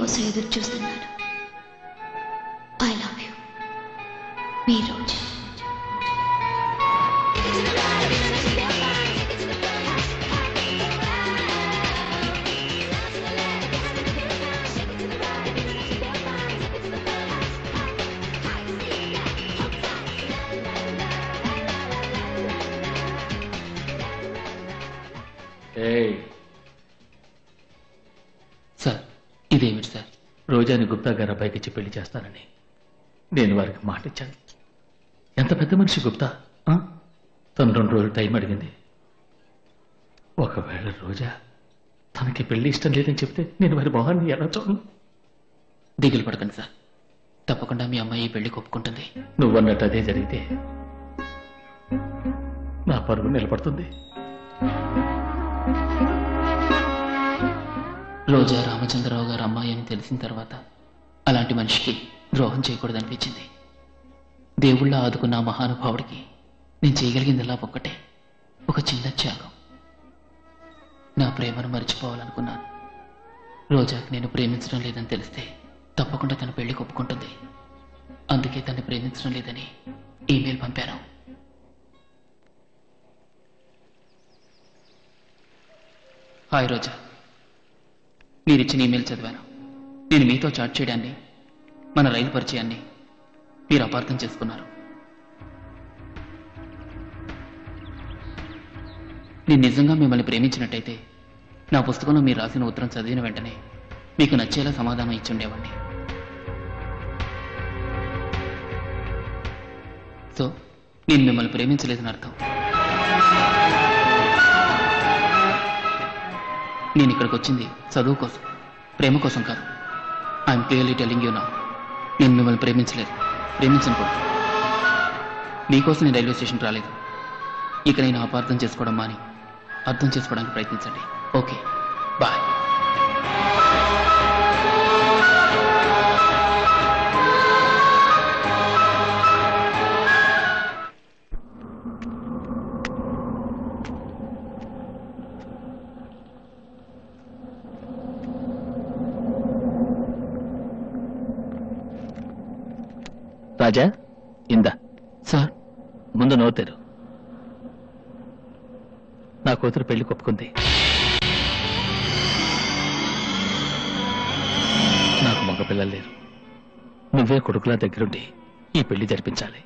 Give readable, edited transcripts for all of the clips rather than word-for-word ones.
కోసం ఎదురు చూస్తున్నాను. ఐ లవ్ యూ, మీ రోజు. సార్, ఇదేమిటి సార్? రోజాని గుప్తా గారు అబ్బాయికి ఇచ్చి పెళ్లి చేస్తానని నేను వారికి మాట ఇచ్చాను. ఎంత పెద్ద మనిషి గుప్తా. తను 2 రోజులు టైం అడిగింది. ఒకవేళ రోజా తనకి పెళ్లి ఇష్టం లేదని చెప్తే నేను వారి మొహాన్ని ఎలా చూడను? దిగులు పడకండి సార్, తప్పకుండా మీ అమ్మాయి ఈ పెళ్లికి ఒప్పుకుంటుంది. నువ్వన్నట్టు అదే జరిగితే నా పరువు నిలబడుతుంది. రోజా రామచంద్రరావు గారు అమ్మాయి అని తెలిసిన తర్వాత అలాంటి మనిషికి ద్రోహం చేయకూడదనిపించింది. దేవుళ్ళ ఆదుకున్న ఆ మహానుభావుడికి నేను చేయగలిగిందల్లా ఒక్కటే, ఒక చిన్న త్యాగం. నా ప్రేమను మర్చిపోవాలనుకున్నాను. రోజాకి నేను ప్రేమించడం లేదని తెలిస్తే తప్పకుండా తన పెళ్లికి ఒప్పుకుంటుంది. అందుకే తను ప్రేమించడం లేదని ఈమెయిల్ పంపాను. హాయ్ రోజా, మీరిచ్చిన ఈమెయిల్ చదివాను. నేను మీతో చాట్ చేయడాన్ని, మన రైలు పరిచయాన్ని మీరు అపార్థం చేసుకున్నారు. నేను నిజంగా మిమ్మల్ని ప్రేమించినట్టయితే నా పుస్తకంలో మీరు రాసిన ఉత్తరం చదివిన వెంటనే మీకు నచ్చేలా సమాధానం ఇచ్చి ఉండేవాడిని. సో నేను మిమ్మల్ని ప్రేమించలేదని అర్థం. నేను ఇక్కడికి వచ్చింది చదువు కోసం, ప్రేమ కోసం కాదు. I'm clearly telling you now, నేను మిమ్మల్ని ప్రేమించలేదు, ప్రేమించను కూడా. మీకోసం నేను రైల్వే స్టేషన్కి రాలేదు. ఇక నేను అపార్థం చేసుకోవడం మాని అర్థం చేసుకోవడానికి ప్రయత్నించండి. Okay, bye. రాజా, ఇందా. సార్, ముందు నోతేరు. నా కూతురు పెళ్లి ఒప్పుకుంది. నాకు మగ పిల్లలు లేరు. నువ్వే కొడుకులా దగ్గరుండి ఈ పెళ్లి జరిపించాలి.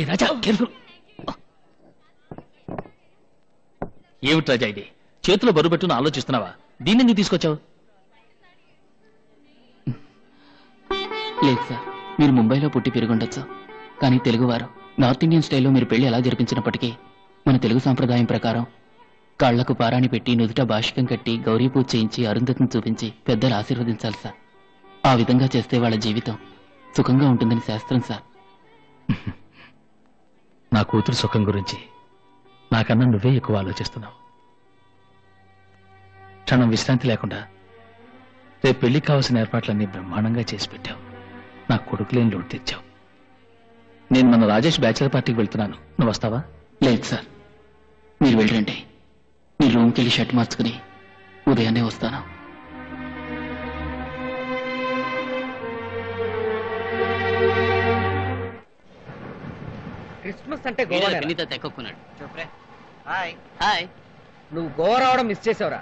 రాజా, ఏమిటి రాజా ఇది? చేతిలో బరువు పెట్టును ఆలోచిస్తున్నావా? దీన్ని ఎందుకు తీసుకొచ్చావు? లేదు సార్, మీరు ముంబైలో పుట్టి పెరుగుండొచ్చు, కానీ తెలుగువారు నార్త్ ఇండియన్ స్టైల్లో మీరు పెళ్లి ఎలా జరిపించినప్పటికీ మన తెలుగు సాంప్రదాయం ప్రకారం కాళ్లకు పారాణి పెట్టి, నుదుట భాషికం కట్టి, గౌరీ పూజ చేయించి, అరుంధతిని చూపించి పెద్దలు ఆశీర్వదించాలి సార్. ఆ విధంగా చేస్తే వాళ్ళ జీవితం సుఖంగా ఉంటుందని శాస్త్రం సార్. నా కూతురు సుఖం గురించి నాకన్నా నువ్వే ఎక్కువ ఆలోచిస్తున్నావు. క్షణం విశ్రాంతి లేకుండా రేపు పెళ్లికి కావాల్సిన ఏర్పాట్లన్నీ బ్రహ్మాండంగా చేసి పెట్టావు. నా కొడుకులేని లోటు తెచ్చావు. నేను మన రాజేష్ బ్యాచిలర్ పార్టీకి వెళ్తున్నాను, నువ్వు వస్తావా? లేదు సార్, మీరు వెళ్ళండి. మీ రూమ్కి వెళ్ళి షర్ట్ మార్చుకుని ఉదయాన్నే వస్తాను. క్రిస్మస్ అంటే గోవా తెక్కున్నాడు. హాయ్ హాయ్, నువ్వు గోవా రావడం మిస్ చేసావురా.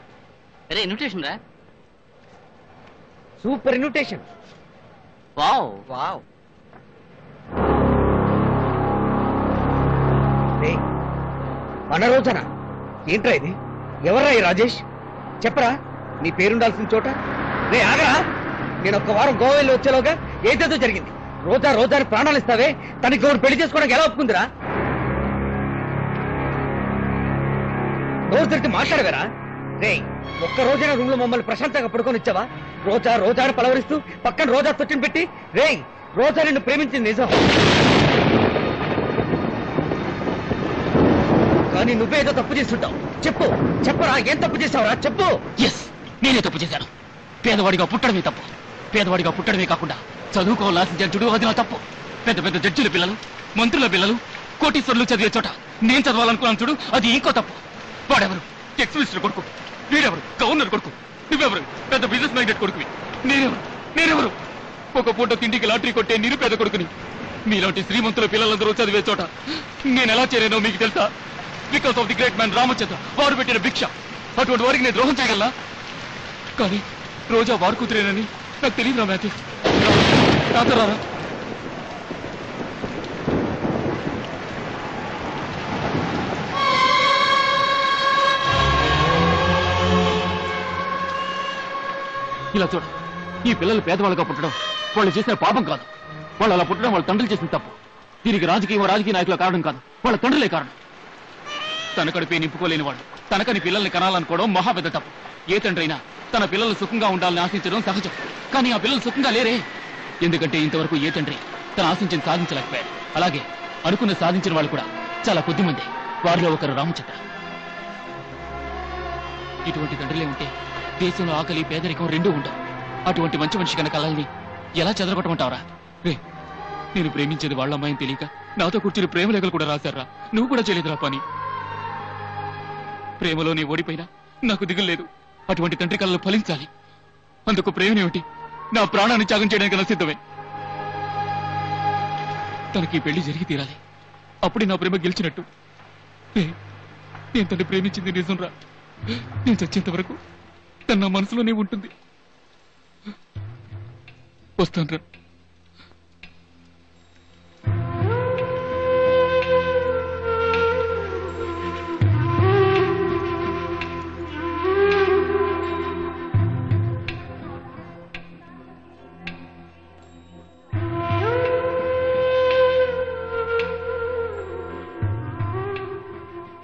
అరే ఇన్విటేషన్ రా. Super invitation. Wow wow. మన రోజనా? ఏంట్రా ఇది? ఎవర్రా ఈ రాజేష్? చెప్పరా, నీ పేరుండాల్సిన చోట. రే ఆగరా, నేను ఒక్క వారం గోవా వెళ్ళి వచ్చేలోగా ఏదేదో జరిగింది. రోజా రోజాని ప్రాణాలు ఇస్తావే, తనకి ఎవరు పెళ్లి చేసుకోవడానికి ఎలా ఒప్పుకుందిరా? రోజు తిరిగి మాట్లాడవేరా? రే, ఒక్క రోజైనా రూమ్ లో మమ్మల్ని ప్రశాంతంగా పడుకొని ఇచ్చావా? రోజా రోజాని పలవరిస్తూ పక్కన రోజా తొట్టిని పెట్టి, రే రోజా నిన్ను ప్రేమించింది నిజం. కానీ నువ్వేదో తప్పు చేస్తుంటావు. చెప్పు, చెప్పరా, ఏం తప్పు చేసావురా? చెప్పు. ఎస్, నేనే తప్పు చేశాను. పేదవాడిగా పుట్టడమే తప్పు. పేదవాడిగా పుట్టడమే కాకుండా చదువుకోవాల్సిన జడ్జుడు, అది నా తప్పు. పెద్ద పెద్ద జడ్జిల పిల్లలు, మంత్రుల పిల్లలు, కోటీశ్వరులు చదివే చోట నేను చదవాలనుకున్నాను చూడు, అది ఇంకో తప్పు. వాడెవరు? ఎక్స్ మినిస్టర్ కొడుకు. వీడెవరు? గవర్నర్ కొడుకు. నువ్వెవరు? పెద్ద బిజినెస్ మ్యాగ్నెట్ కొడుకువి. నేనెవరు? ఒక పూట తిండికి లాటరీ కొట్టే నిరుపేద కొడుకుని. మీలాంటి శ్రీమంతుల పిల్లలందరూ చదివే చోట నేను ఎలా చేరానో మీకు తెలుసా? Because of the great man Ramachandra. వారు పెట్టిన భిక్ష. అటువంటి వారికి నేను ద్రోహం చేయగలనా? కానీ రోజా వారు కూతురేనని నాకు తెలియదురా మ్యాథ్యూస్. రారా. ఇలా చూడ, ఈ పిల్లలు పేదవాళ్ళగా పుట్టడం వాళ్ళు చేసిన పాపం కాదు. వాళ్ళు అలా పుట్టడం వాళ్ళ తండ్రులు చేసిన తప్పు. దీనికి రాజకీయ నాయకుల కారణం కాదు, వాళ్ళ తండ్రులే కారణం. తన కడిపే నింపుకోలేని వాడు తనకని పిల్లల్ని కనాలనుకోవడం మహా పెద్ద తప్పు. ఏ తండ్రి అయినా తన పిల్లలు సుఖంగా ఉండాలని ఆశించడం సహజం. కానీ ఆ పిల్లలు సుఖంగా లేరే. ఎందుకంటే ఇంతవరకు ఏ తండ్రి తన ఆశించిన సాధించలేకపోయాడు. అలాగే అనుకున్న సాధించిన వాళ్ళు కూడా చాలా కొద్ది మంది. వారిలో ఒకరు రామచంద్ర. ఇటువంటి తండ్రులే ఉంటే దేశంలో ఆకలి, పేదరికం రెండూ ఉండవు. అటువంటి మంచి మనిషి కనుక కలల్ని ఎలా చెదరగొట్టమంటావరా? రే, నేను ప్రేమించేది వాళ్ళ అమ్మాయిని తెలియక నాతో కూర్చుని ప్రేమలేఖలు కూడా రాశారా? నువ్వు కూడా చేయలేదురా పని. ప్రేమలో నీ ఓడిపోయినా నాకు దిగులేదు. అటువంటి తండ్రి కళలు ఫలించాలి. అందుకు ప్రేమనేమిటి? నా ప్రాణాన్ని త్యాగం చేయడానికి నా సిద్ధమే. తనకి పెళ్లి జరిగి తీరాలి. అప్పుడే నా ప్రేమ గెలిచినట్టు. నేను తను ప్రేమించింది నిజంరా. నేను చచ్చేంత వరకు తన నా మనసులోనే ఉంటుంది. వస్తాను.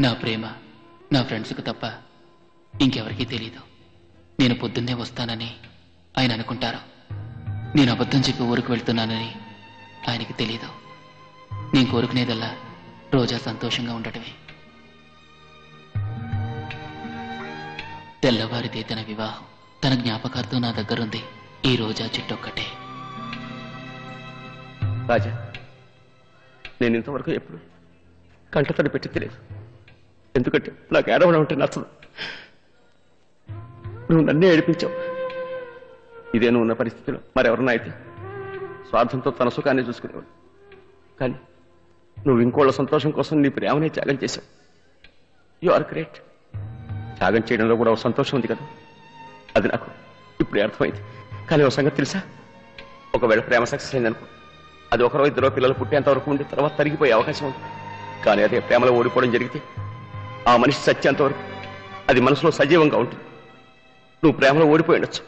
నా ప్రేమ నా ఫ్రెండ్స్కు తప్ప ఇంకెవరికీ తెలీదు. నేను పొద్దున్నే వస్తానని ఆయన అనుకుంటారు. నేను అబద్ధం చెప్పి ఊరికి వెళ్తున్నానని ఆయనకి తెలీదు. నేను కోరుకునేదల్లా రోజా సంతోషంగా ఉండటమే. తెల్లవారితే తన వివాహం. తన జ్ఞాపకార్థం నా దగ్గరుంది ఈ రోజా చెట్టొక్కటే. రాజా, నేను ఇంతవరకు ఎప్పుడు కంటతడి పెట్టి తెలియదు. ఎందుకంటే నాకు ఏడవడం అంటే నచ్చదు. నువ్వు నన్నే ఏడిపించావు. ఇదే నువ్వు ఉన్న పరిస్థితిలో మరెవరన్నా అయితే స్వార్థంతో తన సుఖాన్ని చూసుకునేవాడు. కానీ నువ్వు ఇంకోళ్ళ సంతోషం కోసం నీ ప్రేమనే త్యాగం చేశావు. You are great. త్యాగం చేయడంలో కూడా ఒక సంతోషం ఉంది కదా, అది నాకు ఇప్పుడే అర్థమైంది. కానీ ఒక సంగతి తెలుసా? ఒకవేళ ప్రేమ సక్సెస్ అయిందనుకో, అది ఒకరో ఇద్దరో పిల్లలు పుట్టేంత వరకు ఉండి తర్వాత తరిగిపోయే అవకాశం ఉంది. కానీ అదే ప్రేమలో ఓడిపోవడం జరిగితే ఆ మనిషి చచ్చేంత వరకు అది మనసులో సజీవంగా ఉంటుంది. నువ్వు ప్రేమలో ఓడిపోయి ఉండొచ్చు,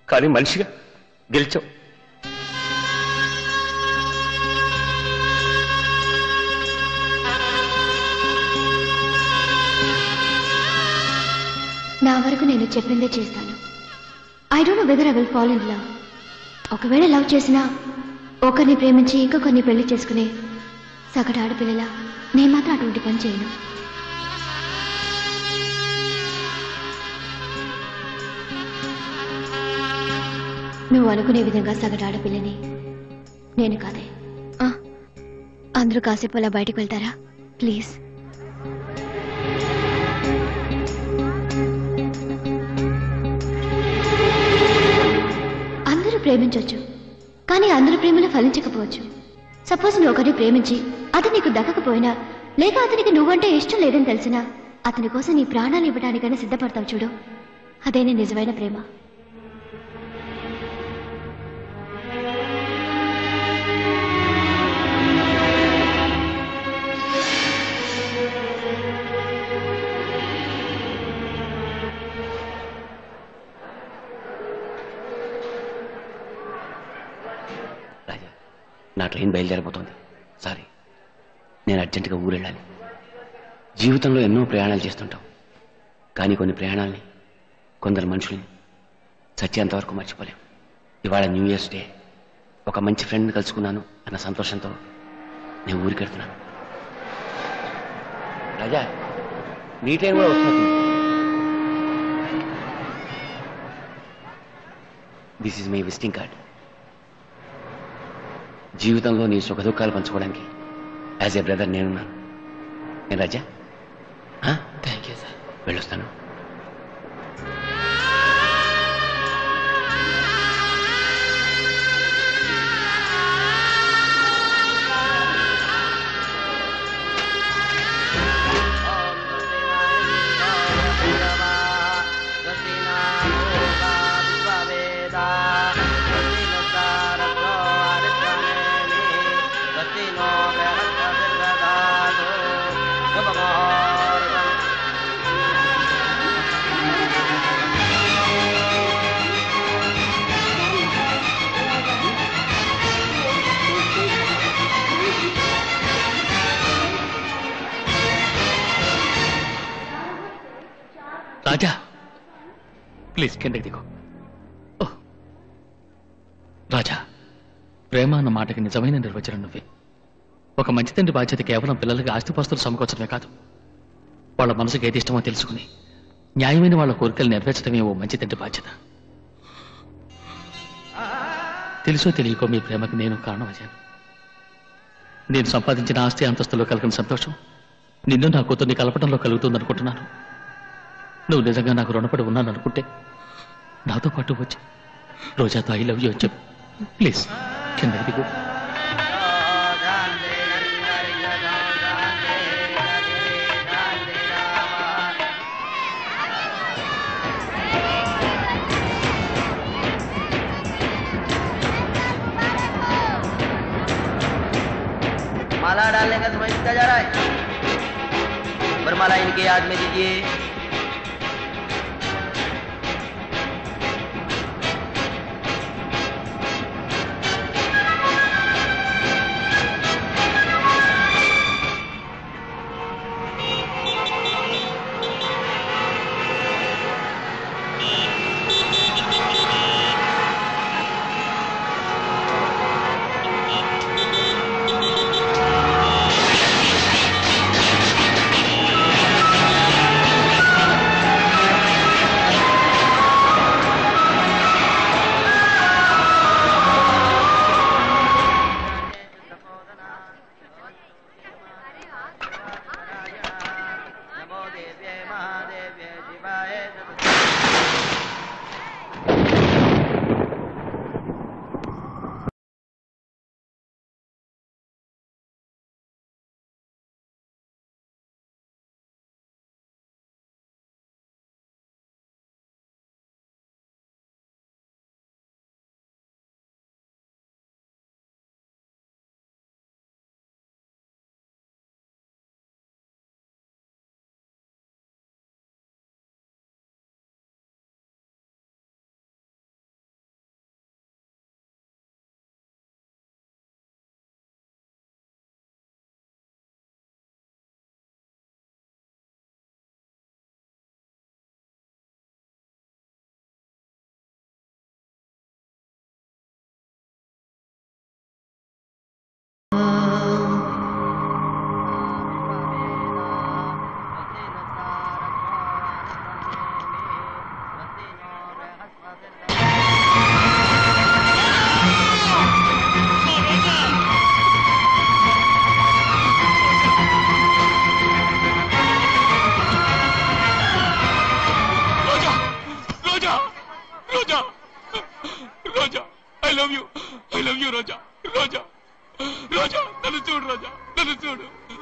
కానీ మనిషిగా గెలిచావు. నా వరకు నేను చెప్పిందే చేస్తాను. I don't know whether I will fall in love. ఒకవేళ లవ్ చేసినా ఒకరిని ప్రేమించి ఇంకొకరిని పెళ్లి చేసుకునే సగటు ఆడపిల్లలా నేను మాత్రం అటువంటి పని చేయను. నువ్వు అనుకునే విధంగా సగటు ఆడపిల్లని నేను కాదే. అందరూ కాసేపు అలా బయటకు వెళ్తారా ప్లీజ్? అందరూ ప్రేమించవచ్చు, కానీ అందరూ ప్రేమలో ఫలించకపోవచ్చు. సపోజ్ నువ్వు ఒకరిని ప్రేమించి అది నీకు దక్కకపోయినా, లేక అతనికి నువ్వంటే ఇష్టం లేదని తెలిసినా అతని కోసం నీ ప్రాణాలు ఇవ్వడానికైనా సిద్ధపడతావు చూడు, అదేనే నిజమైన ప్రేమ. రాజా, నా ట్రైన్ బయలుదేరిపోతుంది. సారీ, నేను అర్జెంటుగా ఊరెళ్ళాలి. జీవితంలో ఎన్నో ప్రయాణాలు చేస్తుంటాం, కానీ కొన్ని ప్రయాణాలని, కొందరు మనుషుల్ని చచ్చేంతవరకు మర్చిపోలేం. ఇవాళ న్యూ ఇయర్స్ డే. ఒక మంచి ఫ్రెండ్ని కలుసుకున్నాను అన్న సంతోషంతో నేను ఊరికెడుతున్నాను. రాజా, నీ ట్రైన్ కూడా వస్తుంది. This is my visiting card. జీవితంలో నీ సుఖ దుఃఖాలు పంచుకోవడానికి యాజ్ ఏ బ్రదర్ నేనున్నాను. నేను రాజా థ్యాంక్ యూ సార్. వెళ్ళొస్తాను. రాజా ప్లీజ్ కిందకి దిగు. రాజా, ప్రేమ అన్న మాటకి నిజమైన నిర్వచనం నువ్వే. ఒక మంచి తండ్రి బాధ్యత కేవలం పిల్లలకి ఆస్తిపాస్తులు సమకూర్చడమే కాదు, వాళ్ళ మనసుకు ఏది ఇష్టమో తెలుసుకుని న్యాయమైన వాళ్ళ కోరికలు నెరవేర్చడమే ఓ మంచి తండ్రి బాధ్యత. తెలుసో తెలియకో మీ ప్రేమకు నేను కారణమయ్యాను. నేను సంపాదించిన ఆస్తి అంతస్తులో కలిగిన సంతోషం నిన్ను నా కూతుర్ని కలపడంలో కలుగుతుందనుకుంటున్నాను. నువ్వు నిజంగా నాకు రుణపడి ఉన్నాను అనుకుంటే నాతో పాటు వచ్చి రోజాతో ఐ లవ్ యూ అని చెప్పు ప్లీజ్. కిందకి దిగు. माला डालने का समय कितना जा रहा है? वरमाला इनके याद में दीजिए.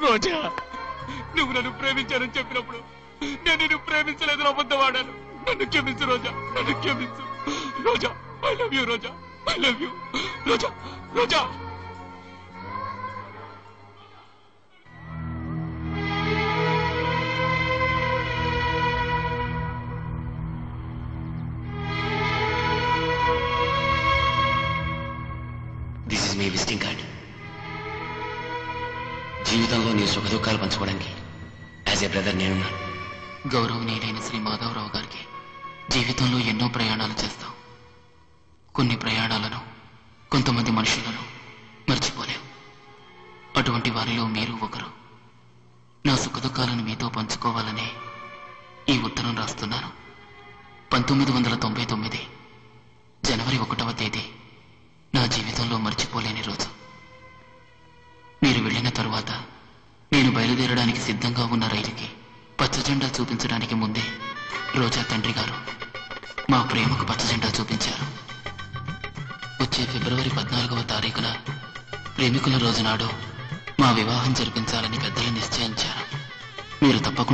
రోజా, నువ్వు నన్ను ప్రేమించానని చెప్పినప్పుడు నేను నిన్ను ప్రేమించలేదని అబద్ధమాడాను. నన్ను క్షమించు రోజా, నన్ను క్షమించు Roja. I love you Roja, I love you Roja. Roja, this is my visiting card. జీవితంలో నీ సుఖ దుఃఖాలు పంచుకోవడానికి యాజ్ ఏ బ్రదర్ నేనున్నాను. గౌరవనీయులైన శ్రీ మాధవరావు గారికి జీవితంలో ఎన్నో ప్రయాణాలు చేస్తాం. కొన్ని ప్రయాణాలను, కొంతమంది మనుషులను మర్చిపోలేం. అటువంటి వారిలో మీరు ఒకరు. నా నా సుఖదుఖాలను మీతో పంచుకోవాలని ఈ ఉత్తరం రాస్తున్నాను. 1999 జనవరి 1వ తేదీ నా జీవితంలో మర్చిపోలేని రోజు. మీరు వెళ్ళిన తరువాత నేను బయలుదేరడానికి సిద్ధంగా ఉన్న రైలుకి పచ్చజెండా చూపించడానికి ముందే రోజా తండ్రి గారు మా ప్రేమకు పచ్చజెండా చూపించారు. వచ్చే ఫిబ్రవరి 14వ తారీఖున ప్రేమికుల రోజు నాడు మా వివాహం జరిపించాలని పెద్దలు నిశ్చయించారు. మీరు తప్పకుండా